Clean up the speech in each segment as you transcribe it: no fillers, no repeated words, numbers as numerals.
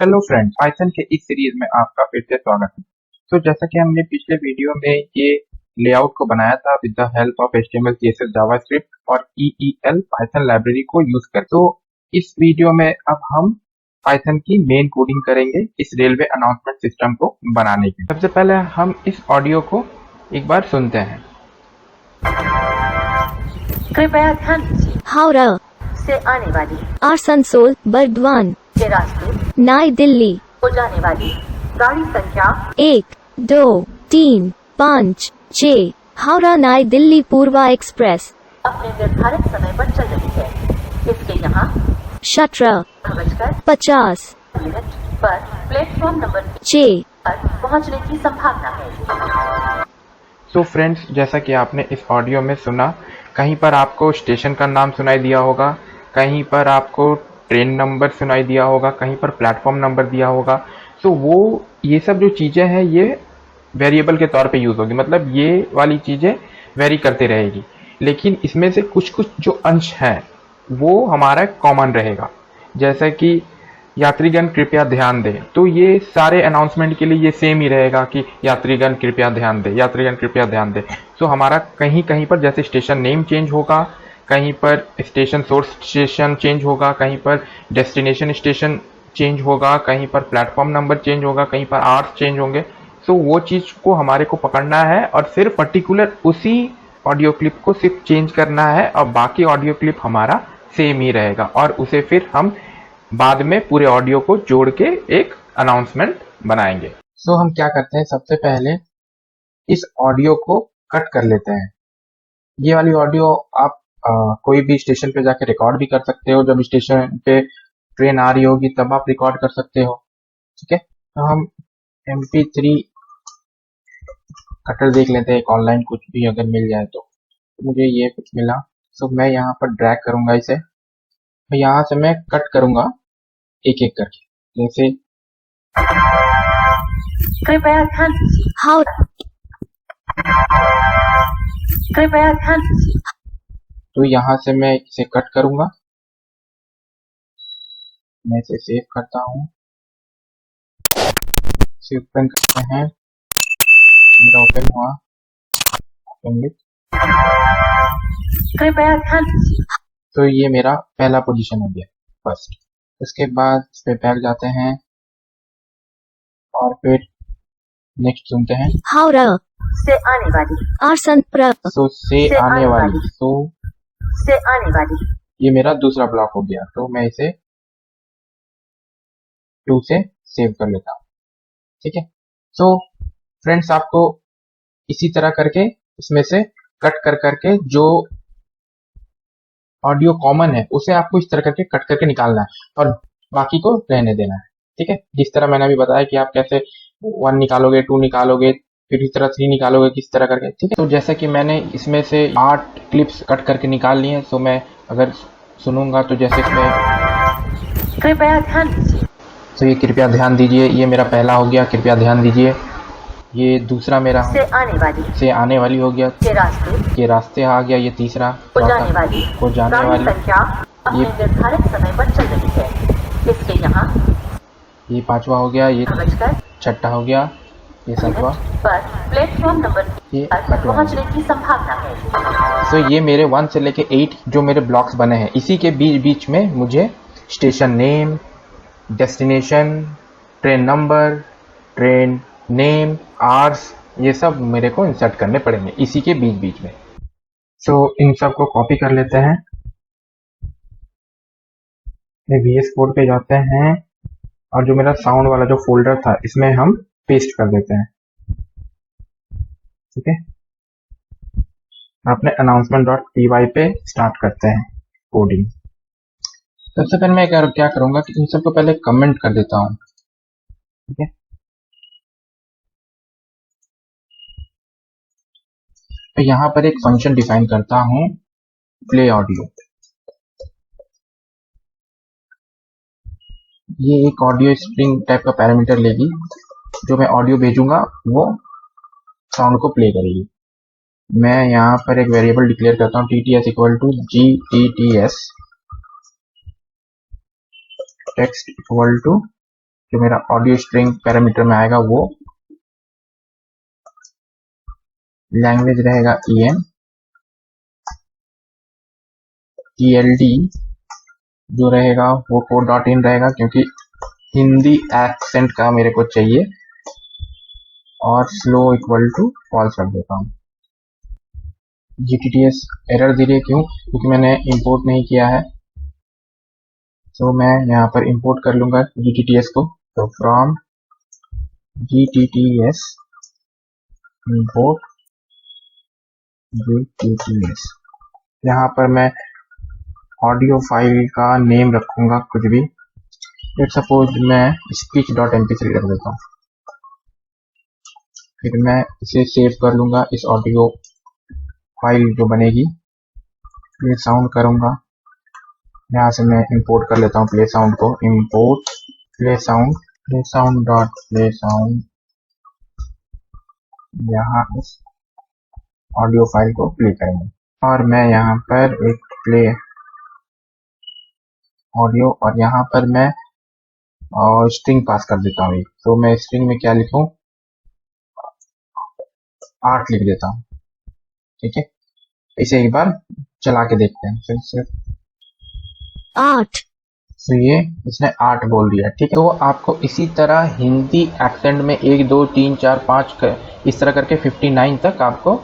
Hello friends, Python के इस series में आपका फिर से स्वागत है। तो जैसा कि हमने पिछले वीडियो में ये लेआउट को बनाया था with the help of HTML, CSS, JavaScript और EEL पाइथन लाइब्रेरी को यूज कर, तो इस वीडियो में अब हम पाइथन की मेन कोडिंग करेंगे इस रेलवे अनाउंसमेंट सिस्टम को बनाने की। सबसे पहले हम इस ऑडियो को एक बार सुनते हैं। कृपया ध्यान दीजिए, हावड़ा से आने वाली आसनसोल बर्दवान के रास्ते नई दिल्ली को जाने वाली गाड़ी संख्या 1, 2, 3, 5, 6 हावड़ा नई दिल्ली पूर्वा एक्सप्रेस अपने निर्धारित समय पर चल रही है। इसके यहाँ 17:50 पर प्लेटफॉर्म नंबर 6 पर पहुँचने की संभावना है। तो फ्रेंड्स, जैसा कि आपने इस ऑडियो में सुना, कहीं पर आपको स्टेशन का नाम सुनाई दिया होगा, कहीं पर आपको ट्रेन नंबर सुनाई दिया होगा, कहीं पर प्लेटफॉर्म नंबर दिया होगा। तो वो ये सब जो चीज़ें हैं ये वेरिएबल के तौर पे यूज़ होगी, मतलब ये वाली चीज़ें वेरी करती रहेगी, लेकिन इसमें से कुछ कुछ जो अंश हैं वो हमारा कॉमन रहेगा। जैसे कि यात्रीगण कृपया ध्यान दें, तो ये सारे अनाउंसमेंट के लिए ये सेम ही रहेगा कि यात्रीगण कृपया ध्यान दें, यात्रीगण कृपया ध्यान दें। तो हमारा कहीं कहीं पर जैसे स्टेशन नेम चेंज होगा, कहीं पर स्टेशन सोर्स स्टेशन चेंज होगा, कहीं पर डेस्टिनेशन स्टेशन चेंज होगा, कहीं पर प्लेटफॉर्म नंबर चेंज होगा, कहीं पर आवर्स चेंज होंगे। तो वो चीज़ को हमारे को पकड़ना है और सिर्फ पर्टिकुलर उसी ऑडियो क्लिप को सिर्फ चेंज करना है और बाकी ऑडियो क्लिप हमारा सेम ही रहेगा, और उसे फिर हम बाद में पूरे ऑडियो को जोड़ के एक अनाउंसमेंट बनाएंगे। सो हम क्या करते हैं, सबसे पहले इस ऑडियो को कट कर लेते हैं। ये वाली ऑडियो आप कोई भी स्टेशन पे जाके रिकॉर्ड भी कर सकते हो, जब स्टेशन पे ट्रेन आ रही होगी तब आप रिकॉर्ड कर सकते हो। ठीक है, तो हम MP3 कटर देख लेते हैं, एक ऑनलाइन कुछ भी अगर मिल जाए तो। मुझे ये कुछ मिला, सो मैं यहाँ पर ड्रैग करूंगा इसे, तो यहाँ से मैं कट करूंगा एक एक करके। जैसे कृपया ध्यान दीजिए, हावड़ा कृपया ध्यान दीजिए, तो यहाँ से मैं इसे कट करूंगा, मैं इसे सेव करता हूँ, इसे ओपन करते हैं, मेरा ओपन हुआ, ओपन विथ। कृपया ध्यान दीजिए, तो ये मेरा पहला पोजीशन हो गया, फर्स्ट। उसके बाद इस पे बैक जाते हैं और फिर नेक्स्ट सुनते हैं। हावड़ा से आने वाली आसनपुर सो से आने वाली, सो से आने वाली ये मेरा दूसरा ब्लॉक हो गया, तो मैं इसे 2 से सेव कर लेता हूँ। ठीक है, तो फ्रेंड्स आपको इसी तरह करके इसमें से कट कर करके जो ऑडियो कॉमन है उसे आपको इस तरह करके कट करके निकालना है और बाकी को रहने देना है। ठीक है, जिस तरह मैंने अभी बताया कि आप कैसे 1 निकालोगे, 2 निकालोगे, फिर इस तरह 3 निकालोगे, किस तरह करके। ठीक है, तो जैसे कि मैंने इसमें से 8 क्लिप्स कट करके निकाल ली हैं, तो मैं अगर सुनूंगा तो जैसे इसमें कृपया ध्यान दीजिए, तो ये कृपया ध्यान दीजिए, ये मेरा पहला हो गया, कृपया ध्यान दीजिए। ये दूसरा मेरा से आने वाली से आने वाली हो गया, के रास्ते आ गया, ये तीसरा को जाने वाली को जाने गाड़ी वाली, संख्या अपने निर्धारित समय पर चल रही है। इसके यहाँ ये पांचवा हो गया, ये बजकर छठा हो गया, ये सातवा, पर प्लेटफॉर्म नंबर ये पर आठवां। पहुँचने की संभावना है। तो ये मेरे 1 से लेके 8 जो मेरे ब्लॉक्स बने हैं, इसी के बीच बीच में मुझे station name, destination, train number, train name, hours, ये सब मेरे को इंसर्ट करने पड़ेंगे इसी के बीच बीच में। तो इन सब को कॉपी कर लेते हैं, VS कोड पे जाते हैं और जो मेरा साउंड वाला जो फोल्डर था इसमें हम पेस्ट कर देते हैं। ठीक है, अपने announcement.py पे स्टार्ट करते हैं कोडिंग। सबसे पहले मैं क्या करूंगा कि इन सबको पहले कमेंट कर देता हूँ। ठीक है, तो यहाँ पर एक फंक्शन डिफाइन करता हूँ, प्ले ऑडियो। ये एक ऑडियो स्ट्रिंग टाइप का पैरामीटर लेगी, जो मैं ऑडियो भेजूंगा वो साउंड को प्ले करेगी। मैं यहाँ पर एक वेरिएबल डिक्लेयर करता हूँ, TTS equal to GTTS, text equal to जो मेरा ऑडियो स्ट्रिंग पैरामीटर में आएगा वो लैंग्वेज रहेगा EN, TLD जो रहेगा वो .in रहेगा क्योंकि हिंदी एक्सेंट का मेरे को चाहिए, और स्लो इक्वल टू फॉल्स रख देता हूँ। GTTS एरर दे रही है, क्यों? क्योंकि मैंने इंपोर्ट नहीं किया है। तो मैं यहाँ पर इंपोर्ट कर लूंगा GTTS को। तो फ्रॉम GTTS इंपोर्ट GTTS, यहाँ पर मैं ऑडियो फाइल का नेम रखूंगा कुछ भी, लेट सपोज मैं speech.mp3 रख देता हूँ। फिर मैं इसे सेव कर लूंगा, इस ऑडियो फाइल जो बनेगी। प्ले साउंड करूंगा, यहाँ से मैं इंपोर्ट कर लेता हूँ प्ले साउंड को। Import play sound dot play sound, यहाँ इस ऑडियो फाइल को प्ले करेंगे, और मैं यहाँ पर एक प्ले ऑडियो, और यहाँ पर मैं स्ट्रिंग पास कर देता हूँ। तो मैं स्ट्रिंग में क्या लिखूं, 8 लिख देता हूँ। ठीक है, इसे एक बार चला के देखते हैं फिर से। 8 तो ये इसने 8 बोल दिया। ठीक है, तो आपको इसी तरह हिंदी एक्सेंट में 1 2 3 4 5 इस तरह करके 59 तक आपको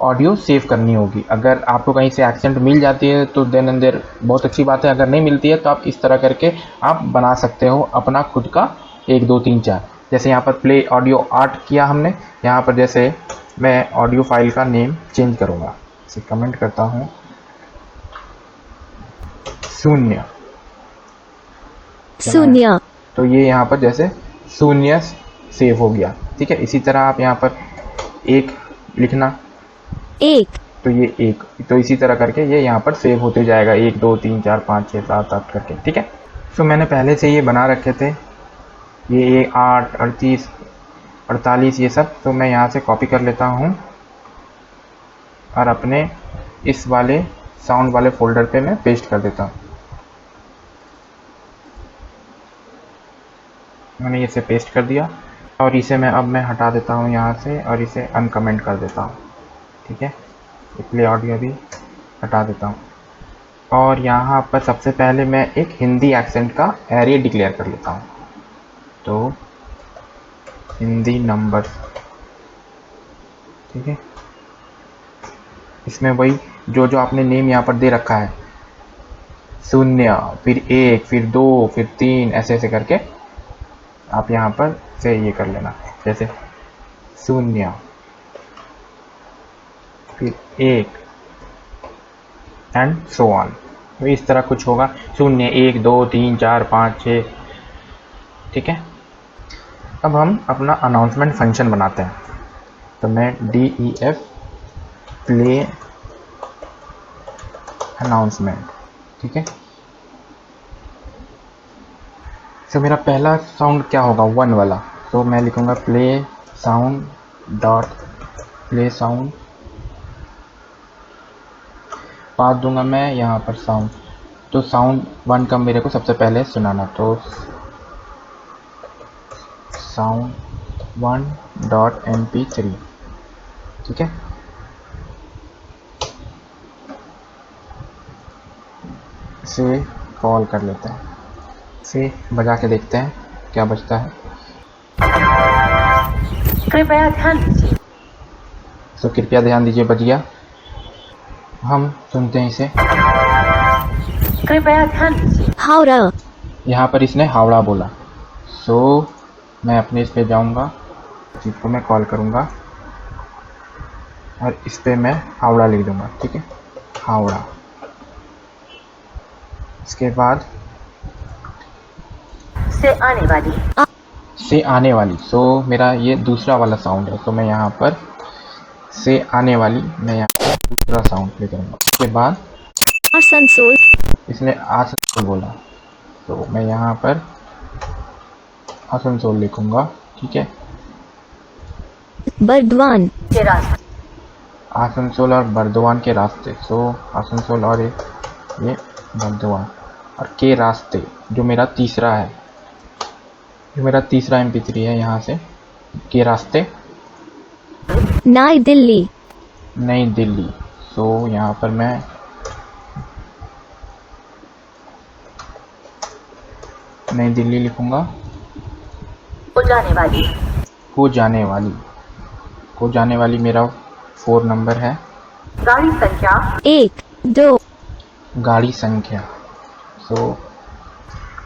ऑडियो सेव करनी होगी। अगर आपको कहीं से एक्सेंट मिल जाती है तो देन एंड देयर बहुत अच्छी बात है, अगर नहीं मिलती है तो आप इस तरह करके आप बना सकते हो अपना खुद का 1 2 3 4। जैसे यहाँ पर प्ले ऑडियो 8 किया हमने, यहाँ पर जैसे मैं ऑडियो फाइल का नेम चेंज करूँगा, इसे कमेंट करता हूँ 0, तो ये यहाँ पर जैसे 0 सेव हो गया। ठीक है, इसी तरह आप यहाँ पर 1 लिखना, 1, तो ये 1, तो इसी तरह करके ये यहाँ पर सेव होते जाएगा 1 2 3 4 5 6 7 8 करके। ठीक है, तो मैंने पहले से ये बना रखे थे, ये 8 38 48 ये सब, तो मैं यहाँ से कॉपी कर लेता हूँ और अपने इस वाले साउंड वाले फोल्डर पे मैं पेस्ट कर देता हूँ। मैंने इसे पेस्ट कर दिया, और इसे मैं हटा देता हूँ यहाँ से, और इसे अनकमेंट कर देता हूँ। ठीक है, प्ले ऑडियो भी हटा देता हूँ, और यहाँ पर सबसे पहले मैं एक हिंदी एक्सेंट का एरे डिक्लेयर कर लेता हूँ। तो हिंदी नंबर, ठीक है, इसमें वही जो आपने नेम यहाँ पर दे रखा है, 0 फिर 1 फिर 2 फिर 3 ऐसे ऐसे करके आप यहाँ पर से ये कर लेना, जैसे 0 फिर 1 एंड सो ऑन। तो इस तरह कुछ होगा, 0 1 2 3 4 5 6। ठीक है, अब हम अपना अनाउंसमेंट फंक्शन बनाते हैं। तो मैं DEF प्ले अनाउंसमेंट, ठीक है, तो मेरा पहला साउंड क्या होगा, 1 वाला। तो मैं लिखूंगा play sound dot play sound, pass दूंगा मैं यहाँ पर साउंड। तो साउंड 1 का मेरे को सबसे पहले सुनाना, तो साउंड 1.mp3। ठीक है, इसे कॉल कर लेते हैं, इसे बजा के देखते हैं क्या बजता है। कृपया ध्यान दीजिए। तो कृपया ध्यान दीजिए, बज गया। हम सुनते हैं इसे। कृपया ध्यान दीजिए। हावड़ा, यहाँ पर इसने हावड़ा बोला। सो मैं अपने इस पे जाऊँगा, चीज़ को मैं कॉल करूँगा, और इस पे मैं हावड़ा लिख दूँगा। ठीक है, हावड़ा। इसके बाद से आने वाली, सो मेरा ये दूसरा वाला साउंड है, तो मैं यहाँ पर से आने वाली, मैं यहाँ पर दूसरा साउंड प्ले करूँगा। उसके बाद आसनसोल, इसने आसनसोल बोला, तो मैं यहाँ पर आसनसोल लिखूँगा। ठीक है, बर्दवान, आसनसोल और बर्दवान के रास्ते। सो आसनसोल और ये बर्दवान और के रास्ते, जो मेरा तीसरा है। ये मेरा तीसरा MP3 है यहाँ से के रास्ते नई दिल्ली। नई दिल्ली। सो यहाँ पर मैं नई दिल्ली लिखूँगा। को जाने वाली। को जाने वाली। को जाने वाली मेरा 4 नंबर है। गाड़ी संख्या 1 2। गाड़ी संख्या। सो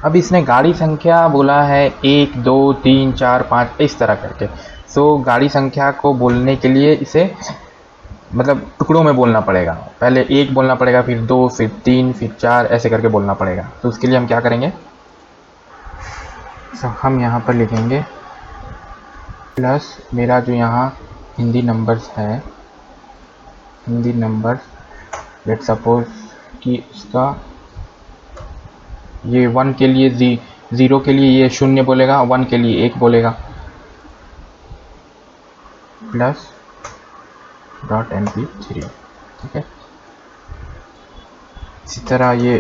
अब इसने गाड़ी संख्या बोला है 1 2 3 4 5 इस तरह करके। सो गाड़ी संख्या को बोलने के लिए इसे मतलब टुकड़ों में बोलना पड़ेगा। पहले 1 बोलना पड़ेगा, फिर 2, फिर 3, फिर 4 ऐसे करके बोलना पड़ेगा। तो उसके लिए हम क्या करेंगे, सो हम यहाँ पर लिखेंगे प्लस मेरा जो यहाँ हिंदी नंबर्स है, हिंदी नंबर लेट सपोज कि उसका ये 1 के लिए 0 के लिए ये 0 बोलेगा, 1 के लिए 1 बोलेगा, प्लस .mp3। ठीक है, इसी तरह ये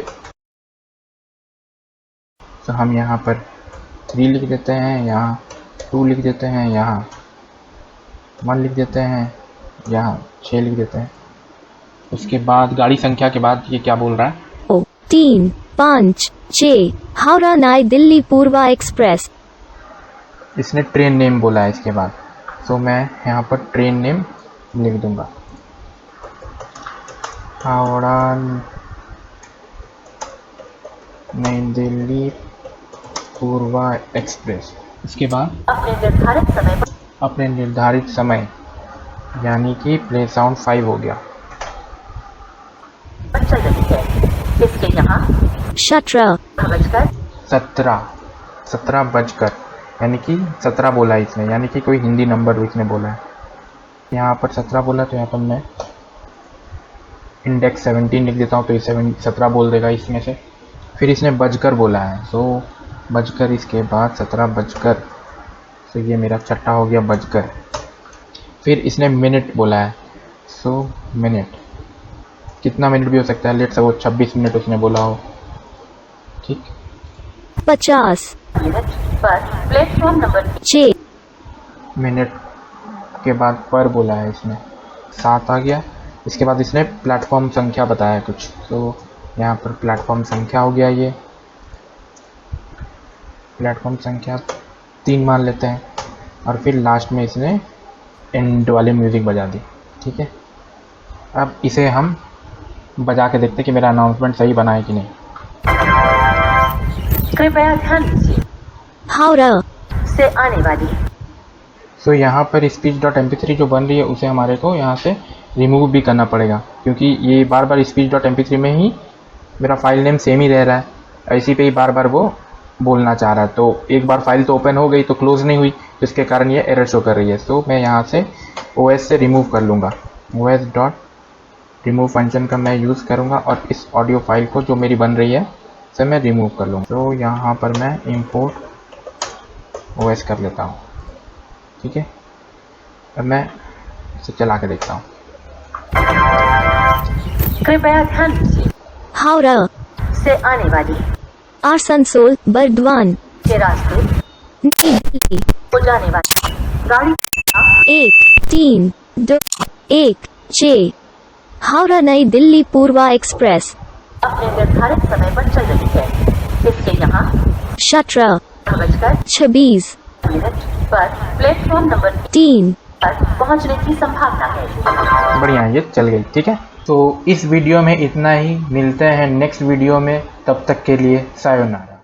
तो हम यहाँ पर 3 लिख देते हैं, यहाँ 2 लिख देते हैं, यहाँ 1 लिख देते हैं, यहाँ 6 लिख देते हैं। उसके बाद गाड़ी संख्या के बाद ये क्या बोल रहा है, 3 5 6 हावड़ा नई दिल्ली पूर्वा एक्सप्रेस। इसने ट्रेन नेम बोला है इसके बाद। सो मैं यहाँ पर ट्रेन नेम लिख दूंगा, हावड़ा नई दिल्ली पूर्वा एक्सप्रेस। इसके बाद अपने निर्धारित समय यानी कि प्ले साउंड 5 हो गया। चल रही है। इसके यहाँ 17 बजकर यानी कि 17 बोला है इसने, यानी कि कोई हिंदी नंबर इसने बोला है। यहाँ पर 17 बोला तो यहाँ पर मैं इंडेक्स 17 लिख देता हूँ, तो ये 17 बोल देगा इसमें से। फिर इसने बजकर बोला है, सो बजकर, इसके बाद 17 बजकर, तो ये मेरा छठा हो गया बजकर। फिर इसने मिनट बोला है, सो मिनट कितना मिनट भी हो सकता है, लेट से वो 26 मिनट उसने बोला हो। ठीक, 50 मिनट पर प्लेटफॉर्म नंबर 6 मिनट के बाद पर बोला है इसने, 7 आ गया। इसके बाद इसने प्लेटफॉर्म संख्या बताया कुछ, तो यहाँ पर प्लेटफॉर्म संख्या हो गया, ये प्लेटफॉर्म संख्या 3 मान लेते हैं। और फिर लास्ट में इसने एंड वाले म्यूज़िक बजा दी। ठीक है, अब इसे हम बजा के देखते हैं कि मेरा अनाउंसमेंट सही बना है कि नहीं। कृपया ध्यान दीजिए, हावड़ा से आने वाली। सो यहाँ पर speech.mp3 जो बन रही है उसे हमारे को यहाँ से रिमूव भी करना पड़ेगा, क्योंकि ये बार बार speech.mp3 में ही मेरा फाइल नेम सेम ही रह रहा है, इसी पे ही बार बार वो बोलना चाह रहा है। तो एक बार फाइल तो ओपन हो गई तो क्लोज नहीं हुई, जिसके कारण ये एरर शो कर रही है। तो मैं यहाँ से OS से रिमूव कर लूँगा, os.remove फंक्शन का मैं यूज़ करूँगा और इस ऑडियो फाइल को जो मेरी बन रही है से मैं रिमूव कर लूँगा। तो यहाँ पर मैं import OS कर लेता हूँ। ठीक है, अब मैं इसे चला के देखता हूँ। कृपया ध्यान दीजिए, हावड़ा से आने वाली आसनसोल बर्दवान के रास्ते नई दिल्ली को जाने वाली गाड़ी 1 3 2 1 6 हावड़ा नई दिल्ली पूर्वा एक्सप्रेस। अपने निर्धारित समय पर चल रही है। इसके यहाँ 17 बजकर 26 मिनट पर प्लेटफॉर्म नंबर 3 पर पहुँचने की संभावना है। बढ़िया, ये चल गई। ठीक है, तो इस वीडियो में इतना ही, मिलते हैं नेक्स्ट वीडियो में, तब तक के लिए सायोनारा।